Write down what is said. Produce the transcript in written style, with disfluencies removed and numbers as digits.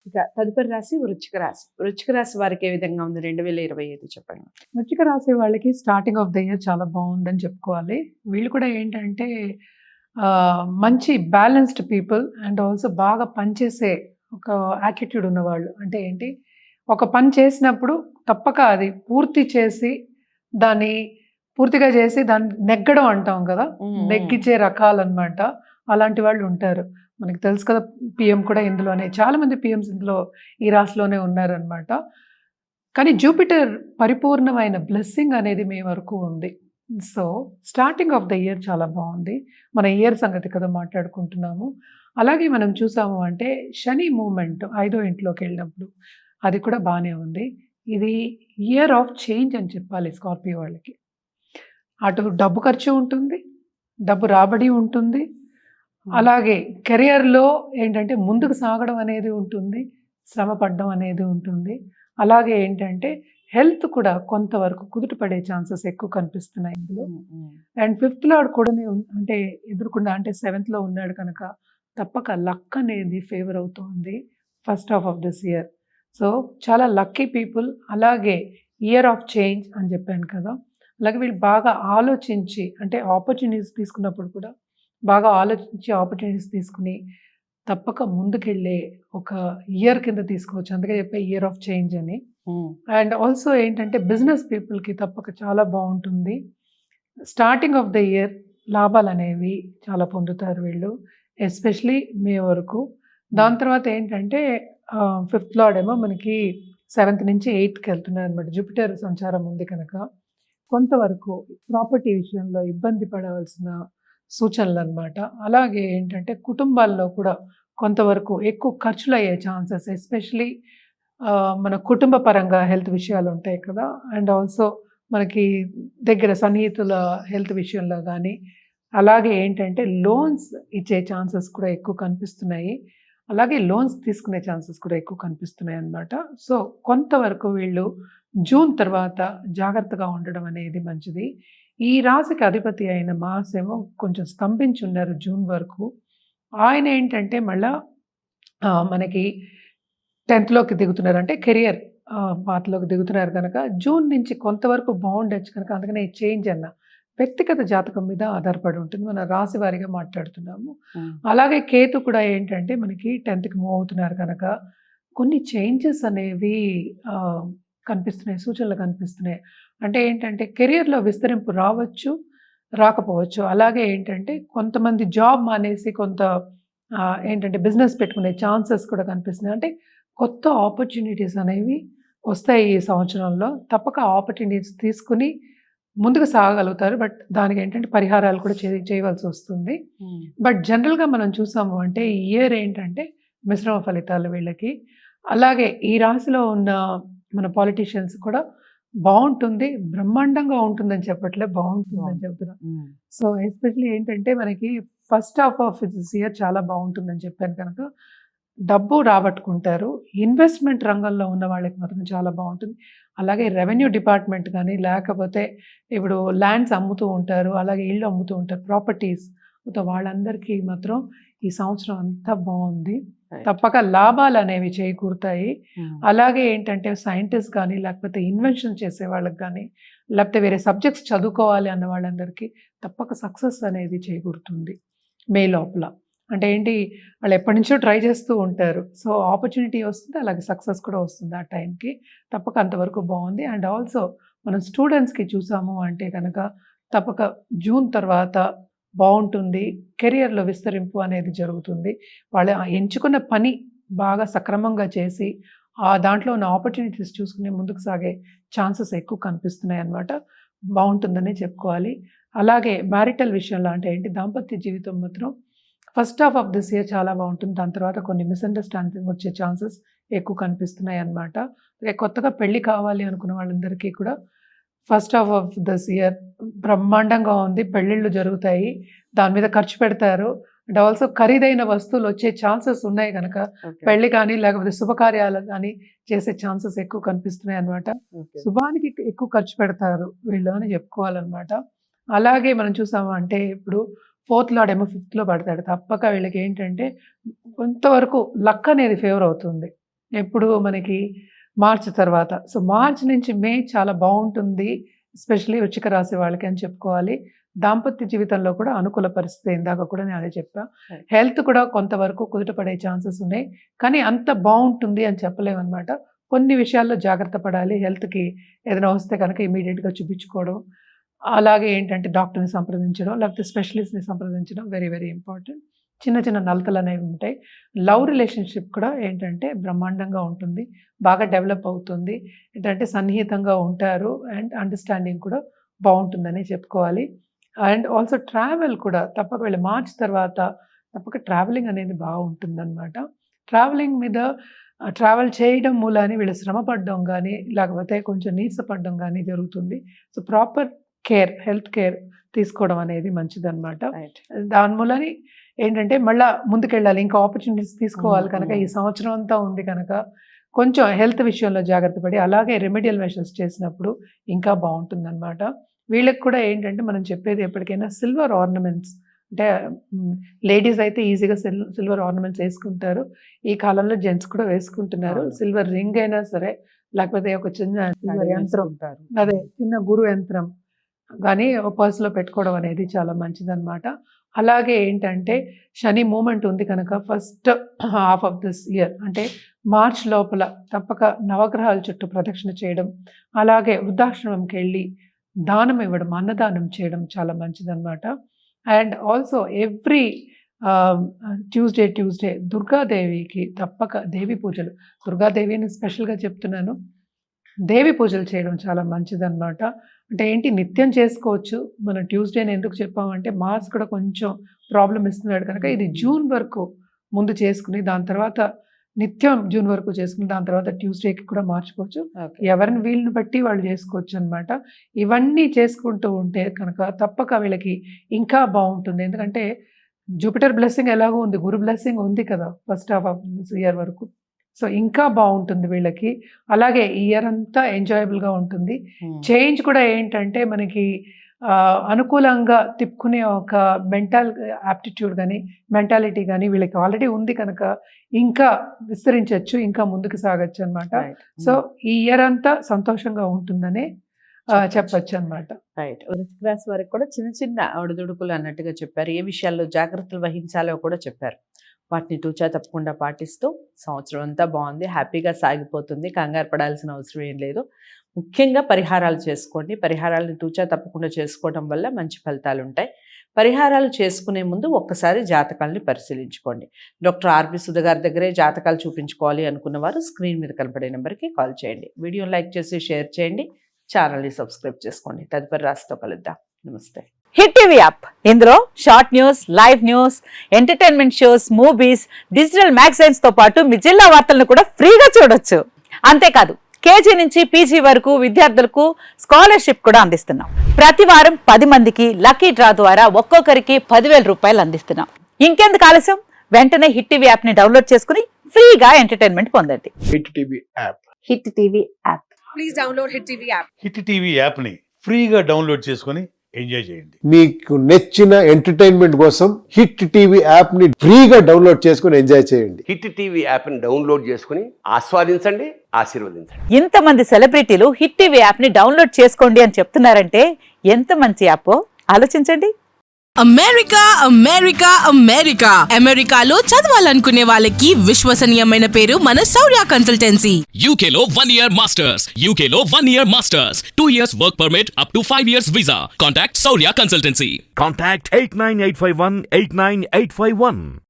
ఇక తదుపరి రాశి వృశ్చిక రాశి. వృశ్చిక రాశి వారికి ఏ విధంగా ఉంది 2025 చెప్పండి? వృశ్చిక రాశి వాళ్ళకి స్టార్టింగ్ ఆఫ్ ద ఇయర్ చాలా బాగుందని చెప్పుకోవాలి. వీళ్ళు కూడా ఏంటంటే మంచి బ్యాలెన్స్డ్ పీపుల్ అండ్ ఆల్సో బాగా పనిచేసే ఒక యాటిట్యూడ్ ఉన్నవాళ్ళు. అంటే ఏంటి, ఒక పని చేసినప్పుడు తప్పక అది పూర్తి చేసి దాన్ని పూర్తిగా చేసి దాన్ని నెగ్గడం అంటాం కదా, నెగ్గించే రకాలన్నమాట. అలాంటి వాళ్ళు ఉంటారు. మనకి తెలుసు కదా, పిఎం కూడా ఇందులోనే, చాలా మంది పిఎంస్ ఇందులో ఈ రాశిలోనే ఉన్నారనమాట. కానీ జూపిటర్ పరిపూర్ణమైన బ్లెస్సింగ్ అనేది మీ వరకు ఉంది. So starting of the year చాలా బాగుంది. మన ఇయర్ సంగతి కదా మాట్లాడుకుంటున్నాము. అలాగే మనం చూసాము అంటే శని మూమెంట్ 5వ ఇంట్లోకి వెళ్ళినప్పుడు అది కూడా బాగానే ఉంది. ఇది ఇయర్ ఆఫ్ చేంజ్ అని చెప్పాలి స్కార్పియో వాళ్ళకి. అటు డబ్బు ఖర్చు ఉంటుంది, డబ్బు రాబడి ఉంటుంది, అలాగే కెరియర్లో ఏంటంటే ముందుకు సాగడం అనేది ఉంటుంది, శ్రమ పడడం అనేది ఉంటుంది. అలాగే ఏంటంటే హెల్త్ కూడా కొంతవరకు కుదుట పడే ఛాన్సెస్ ఎక్కువ కనిపిస్తున్నాయి ఇందులో. అండ్ 5th లార్డ్ కూడా అంటే ఎదురుకుండా అంటే 7th లో ఉన్నాడు కనుక తప్పక లక్ అనేది ఫేవర్ అవుతుంది first half of this year. So చాలా లక్కీ పీపుల్. అలాగే ఇయర్ ఆఫ్ చేంజ్ అని చెప్పాను కదా, అలాగే వీళ్ళు బాగా ఆలోచించి అంటే ఆపర్చునిటీస్ తీసుకున్నప్పుడు కూడా బాగా ఆలోచించి ఆపర్చునిటీస్ తీసుకుని తప్పక ముందుకెళ్ళే ఒక ఇయర్ కింద తీసుకోవచ్చు. అందుకే చెప్పే ఇయర్ ఆఫ్ చేంజ్ అని. అండ్ ఆల్సో ఏంటంటే బిజినెస్ పీపుల్కి తప్పక చాలా బాగుంటుంది. స్టార్టింగ్ ఆఫ్ ద ఇయర్ లాభాలు అనేవి చాలా పొందుతారు వీళ్ళు, ఎస్పెషలీ మే వరకు. దాని తర్వాత ఏంటంటే 5th లార్డ్ ఏమో మనకి 7th నుంచి 8th వెళ్తున్నారు అనమాట. జూపిటర్ సంచారం ఉంది కనుక కొంతవరకు ప్రాపర్టీ విషయంలో ఇబ్బంది పడవలసిన సూచనలు అనమాట. అలాగే ఏంటంటే కుటుంబాల్లో కూడా కొంతవరకు ఎక్కువ ఖర్చులు అయ్యే ఛాన్సెస్, ఎస్పెషలీ మన కుటుంబ పరంగా హెల్త్ విషయాలు ఉంటాయి కదా, అండ్ ఆల్సో మనకి దగ్గర సన్నిహితుల హెల్త్ విషయంలో కానీ, అలాగే ఏంటంటే లోన్స్ ఇచ్చే ఛాన్సెస్ కూడా ఎక్కువ కనిపిస్తున్నాయి. అలాగే లోన్స్ తీసుకునే ఛాన్సెస్ కూడా ఎక్కువ కనిపిస్తున్నాయి అన్నమాట. సో కొంతవరకు వీళ్ళు జూన్ తర్వాత జాగ్రత్తగా ఉండడం అనేది మంచిది. ఈ రాశికి అధిపతి అయిన మాస్ ఏమో కొంచెం స్తంభించి ఉన్నారు జూన్ వరకు. ఆయన ఏంటంటే మళ్ళా మనకి 10th లోకి దిగుతున్నారు, అంటే కెరియర్ పాత్రలోకి దిగుతున్నారు కనుక జూన్ నుంచి కొంతవరకు బాగుండొచ్చు కనుక అందుకనే చేంజ్ అన్న వ్యక్తిగత జాతకం మీద ఆధారపడి ఉంటుంది. మన రాశి వారిగా మాట్లాడుతున్నాము. అలాగే కేతు కూడా ఏంటంటే మనకి 10th మూవ్ అవుతున్నారు కనుక కొన్ని చేంజెస్ అనేవి కనిపిస్తున్నాయి, సూచనలు కనిపిస్తున్నాయి. అంటే ఏంటంటే కెరియర్లో విస్తరింపు రావచ్చు, రాకపోవచ్చు. అలాగే ఏంటంటే కొంతమంది జాబ్ మానేసి కొంత ఏంటంటే బిజినెస్ పెట్టుకునే ఛాన్సెస్ కూడా కనిపిస్తున్నాయి. అంటే కొత్త ఆపర్చునిటీస్ అనేవి వస్తాయి ఈ సంవత్సరంలో. తప్పక ఆపర్చునిటీస్ తీసుకుని ముందుకు సాగగలుగుతారు. బట్ దానికి ఏంటంటే పరిహారాలు కూడా చేయవలసి వస్తుంది. బట్ జనరల్గా మనం చూసాము అంటే ఈ ఇయర్ ఏంటంటే మిశ్రమ ఫలితాలు వీళ్ళకి. అలాగే ఈ రాశిలో ఉన్న మన పాలిటీషియన్స్ కూడా బాగుంటుంది, బ్రహ్మాండంగా ఉంటుందని చెప్పట్లే, బాగుంటుందని చెప్తున్నా. సో ఎస్పెషల్లీ ఏంటంటే మనకి first half of this year చాలా బాగుంటుందని చెప్పాను కనుక డబ్బు రాబట్టుకుంటారు. ఇన్వెస్ట్మెంట్ రంగంలో ఉన్న వాళ్ళకి మాత్రం చాలా బాగుంటుంది. అలాగే రెవెన్యూ డిపార్ట్మెంట్ కానీ, లేకపోతే ఇప్పుడు ల్యాండ్స్ అమ్ముతూ ఉంటారు, అలాగే ఇళ్ళు అమ్ముతూ ఉంటారు, ప్రాపర్టీస్, వాళ్ళందరికీ మాత్రం ఈ సంవత్సరం అంతా బాగుంది. తప్పక లాభాలు అనేవి చేకూరుతాయి. అలాగే ఏంటంటే సైంటిస్ట్ కానీ, లేకపోతే ఇన్వెన్షన్ చేసే వాళ్ళకి కానీ, లేకపోతే వేరే సబ్జెక్ట్స్ చదువుకోవాలి అన్న వాళ్ళందరికీ తప్పక సక్సెస్ అనేది చేకూరుతుంది మే లోపల. అంటే ఏంటి, వాళ్ళు ఎప్పటి నుంచో ట్రై చేస్తూ ఉంటారు. సో ఆపర్చునిటీ వస్తుంది, అలాగే సక్సెస్ కూడా వస్తుంది ఆ టైంకి. తప్పక అంతవరకు బాగుంది. అండ్ ఆల్సో మనం స్టూడెంట్స్కి చూసాము అంటే కనుక తప్పక జూన్ తర్వాత బాగుంటుంది. కెరియర్లో విస్తరింపు అనేది జరుగుతుంది. వాళ్ళు ఎంచుకున్న పని బాగా సక్రమంగా చేసి దాంట్లో ఉన్న ఆపర్చునిటీస్ చూసుకుని ముందుకు సాగే ఛాన్సెస్ ఎక్కువ కనిపిస్తున్నాయి అన్నమాట. బాగుంటుందనే చెప్పుకోవాలి. అలాగే మ్యారిటల్ విషయంలో అంటే ఏంటి, దాంపత్య జీవితం మాత్రం first half of this year చాలా బాగుంటుంది. దాని తర్వాత కొన్ని మిస్అండర్స్టాండింగ్ వచ్చే ఛాన్సెస్ ఎక్కువ కనిపిస్తున్నాయి అన్నమాట. కొత్తగా పెళ్లి కావాలి అనుకున్న వాళ్ళందరికీ కూడా first half of this year బ్రహ్మాండంగా ఉంది. పెళ్ళిళ్ళు జరుగుతాయి, దాని మీద ఖర్చు పెడతారు. అండ్ ఆల్సో ఖరీదైన వస్తువులు వచ్చే ఛాన్సెస్ ఉన్నాయి కనుక పెళ్లి కానీ లేకపోతే శుభకార్యాలు కానీ చేసే ఛాన్సెస్ ఎక్కువ కనిపిస్తున్నాయి అన్నమాట. శుభానికి ఎక్కువ ఖర్చు పెడతారు వీళ్ళు అని చెప్పుకోవాలన్నమాట. అలాగే మనం చూసాము అంటే ఇప్పుడు 4th లార్డ్ ఏమో 5th లో పడతాడు. తప్పక వీళ్ళకి ఏంటంటే కొంతవరకు లక్ అనేది ఫేవర్ అవుతుంది. ఎప్పుడు మనకి మార్చ్ తర్వాత. సో మార్చ్ నుంచి మే చాలా బాగుంటుంది, ఎస్పెషల్లీ వృశ్చిక రాశి వాళ్ళకి అని చెప్పుకోవాలి. దాంపత్య జీవితంలో కూడా అనుకూల పరిస్థితి, ఇందాక కూడా నేను అదే చెప్పా. హెల్త్ కూడా కొంతవరకు కుదుటపడే ఛాన్సెస్ ఉన్నాయి, కానీ అంత బాగుంటుంది అని చెప్పలేమన్నమాట. కొన్ని విషయాల్లో జాగ్రత్త పడాలి. హెల్త్కి ఏదైనా వస్తే కనుక ఇమీడియట్గా చూపించుకోవడం, అలాగే ఏంటంటే డాక్టర్ని సంప్రదించడం, లేకపోతే స్పెషలిస్ట్ని సంప్రదించడం వెరీ వెరీ ఇంపార్టెంట్. చిన్న చిన్న నలతలు అనేవి ఉంటాయి. లవ్ రిలేషన్షిప్ కూడా ఏంటంటే బ్రహ్మాండంగా ఉంటుంది, బాగా డెవలప్ అవుతుంది. ఏంటంటే సన్నిహితంగా ఉంటారు అండ్ అండర్స్టాండింగ్ కూడా బాగుంటుందని చెప్పుకోవాలి. అండ్ ఆల్సో ట్రావెల్ కూడా తప్పక వెళ్ళి మార్చ్ తర్వాత తప్పక ట్రావెలింగ్ అనేది బాగుంటుందన్నమాట. ట్రావెలింగ్ మీద ట్రావెల్ చేయడం మూలాన్ని వీళ్ళు శ్రమ పడడం కానీ, లేకపోతే కొంచెం నీరసపడడం కానీ జరుగుతుంది. So proper care, health care తీసుకోవడం అనేది మంచిదన్నమాట. దాని మూలని ఏంటంటే మళ్ళీ ముందుకెళ్ళాలి, ఇంకా ఆపర్చునిటీస్ తీసుకోవాలి కనుక ఈ సంవత్సరం అంతా ఉంది కనుక కొంచెం హెల్త్ విషయంలో జాగ్రత్త పడి, అలాగే రెమెడియల్ మెషర్స్ చేసినప్పుడు ఇంకా బాగుంటుందన్నమాట. వీళ్ళకి కూడా ఏంటంటే మనం చెప్పేది ఎప్పటికైనా సిల్వర్ ఆర్నమెంట్స్, అంటే లేడీస్ అయితే ఈజీగా సిల్వర్ ఆర్నమెంట్స్ వేసుకుంటారు. ఈ కాలంలో జెంట్స్ కూడా వేసుకుంటున్నారు. సిల్వర్ రింగ్ అయినా సరే, లేకపోతే ఒక చిన్న సిల్వర్ యంత్రం, అదే చిన్న గురు యంత్రం కానీ పర్సులో పెట్టుకోవడం అనేది చాలా మంచిదన్నమాట. అలాగే ఏంటంటే శని మూమెంట్ ఉంది కనుక first half of this year అంటే మార్చ్ లోపల తప్పక నవగ్రహాల చుట్టూ ప్రదక్షిణ చేయడం, అలాగే వృద్ధాశ్రమంకి వెళ్ళి దానం ఇవ్వడం, అన్నదానం చేయడం చాలా మంచిదన్నమాట. అండ్ ఆల్సో ఎవ్రీ ట్యూస్డే దుర్గాదేవికి తప్పక దేవి పూజలు, దుర్గాదేవిని స్పెషల్గా చెప్తున్నాను, దేవి పూజలు చేయడం చాలా మంచిదన్నమాట. అంటే ఏంటి, నిత్యం చేసుకోవచ్చు. మనం ట్యూస్డేని ఎందుకు చెప్పామంటే మార్చ్ కూడా కొంచెం ప్రాబ్లం ఇస్తున్నాడు కనుక ఇది జూన్ వరకు ముందు చేసుకుని, దాని తర్వాత నిత్యం జూన్ వరకు చేసుకుని, దాని తర్వాత ట్యూస్డేకి కూడా మార్చుకోవచ్చు. ఎవరిని వీళ్ళని బట్టి వాళ్ళు చేసుకోవచ్చు అనమాట. ఇవన్నీ చేసుకుంటూ ఉంటే కనుక తప్పక వీళ్ళకి ఇంకా బాగుంటుంది. ఎందుకంటే జూపిటర్ బ్లెస్సింగ్ ఎలాగో ఉంది, గురు బ్లెస్సింగ్ ఉంది కదా first half of this year వరకు. సో ఇంకా బాగుంటుంది వీళ్ళకి. అలాగే ఈ ఇయర్ అంతా ఎంజాయబుల్గా ఉంటుంది. చేంజ్ కూడా ఏంటంటే మనకి అనుకూలంగా తిప్పుకునే ఒక మెంటల్ యాప్టిట్యూడ్ కానీ, మెంటాలిటీ కానీ వీళ్ళకి ఆల్రెడీ ఉంది కనుక ఇంకా విస్తరించవచ్చు, ఇంకా ముందుకు సాగచ్చు అనమాట. సో ఈ ఇయర్ అంతా సంతోషంగా ఉంటుందని చెప్పచ్చు అనమాట. రైట్. వృశ్చిక రాశి వారికి కూడా చిన్న చిన్న ఒడిదుడుకులు అన్నట్టుగా చెప్పారు. ఏ విషయాల్లో జాగ్రత్తలు వహించాలో కూడా చెప్పారు. వాటిని తూచా తప్పకుండా పాటిస్తూ సంవత్సరం అంతా బాగుంది, హ్యాపీగా సాగిపోతుంది. కంగారు పడాల్సిన అవసరం ఏం లేదు. ముఖ్యంగా పరిహారాలు చేసుకోండి. పరిహారాలను తూచా తప్పకుండా చేసుకోవడం వల్ల మంచి ఫలితాలు ఉంటాయి. పరిహారాలు చేసుకునే ముందు ఒక్కసారి జాతకాలని పరిశీలించుకోండి. డాక్టర్ ఆర్బి సుధ గారి దగ్గరే జాతకాలు చూపించుకోవాలి అనుకున్న వారు స్క్రీన్ మీద కనపడే నెంబర్కి కాల్ చేయండి. వీడియోని లైక్ చేసి షేర్ చేయండి. ఛానల్ని సబ్స్క్రైబ్ చేసుకోండి. తదుపరి రాశితో కలుద్దాం. నమస్తే. హిట్ టీవీ యాప్, ఇందులో short news, live news, entertainment shows, movies, digital magazines తో పాటు మీ జిల్లా వార్తలను కూడా ఫ్రీగా చూడొచ్చు. అంతేకాదు కేజీ నుంచి పీజీ వరకు విద్యార్థులకు స్కాలర్షిప్ కూడా అందిస్తున్నాం. ప్రతి వారం 10 మందికి లక్కీ డ్రా ద్వారా ఒక్కొక్కరికి 10,000 రూపాయలు అందిస్తున్నాం. ఇంకెందుకు ఆలస్యం, వెంటనే హిట్ టీవీ యాప్ ని డౌన్లోడ్ చేసుకుని ఫ్రీగా ఎంటర్టైన్మెంట్ పొందండి. Hit TV app. Hit TV app. Please download hit TV app. Hit TV యాప్ని ఫ్రీగా డౌన్లోడ్ చేసుకొని ఎంజాయ్ చేయండి. మీకు నచ్చిన ఎంటర్టైన్మెంట్ కోసం హిట్ టీవీ యాప్ ని ఫ్రీగా డౌన్లోడ్ చేసుకుని ఎంజాయ్ చేయండి. హిట్ టీవీ యాప్ని డౌన్లోడ్ చేసుకుని ఆస్వాదించండి, ఆశీర్వదించండి. ఇంతమంది సెలబ్రిటీలు హిట్ టీవీ యాప్ ని డౌన్లోడ్ చేసుకోండి అని చెప్తున్నారంటే ఎంత మంచి యాప్ ఆలోచించండి. అమెరికా అమెరికా అమెరికా అమెరికాలో చదవాలనుకునే వాళ్ళకి విశ్వసనీయమైన పేరు మన శౌర్య కన్సల్టెన్సీ. UK లో 1 year masters. UK లో 1 year masters. 2 years work permit up to 5 years visa. Contact Saurya Consultancy. Contact 89851 89851.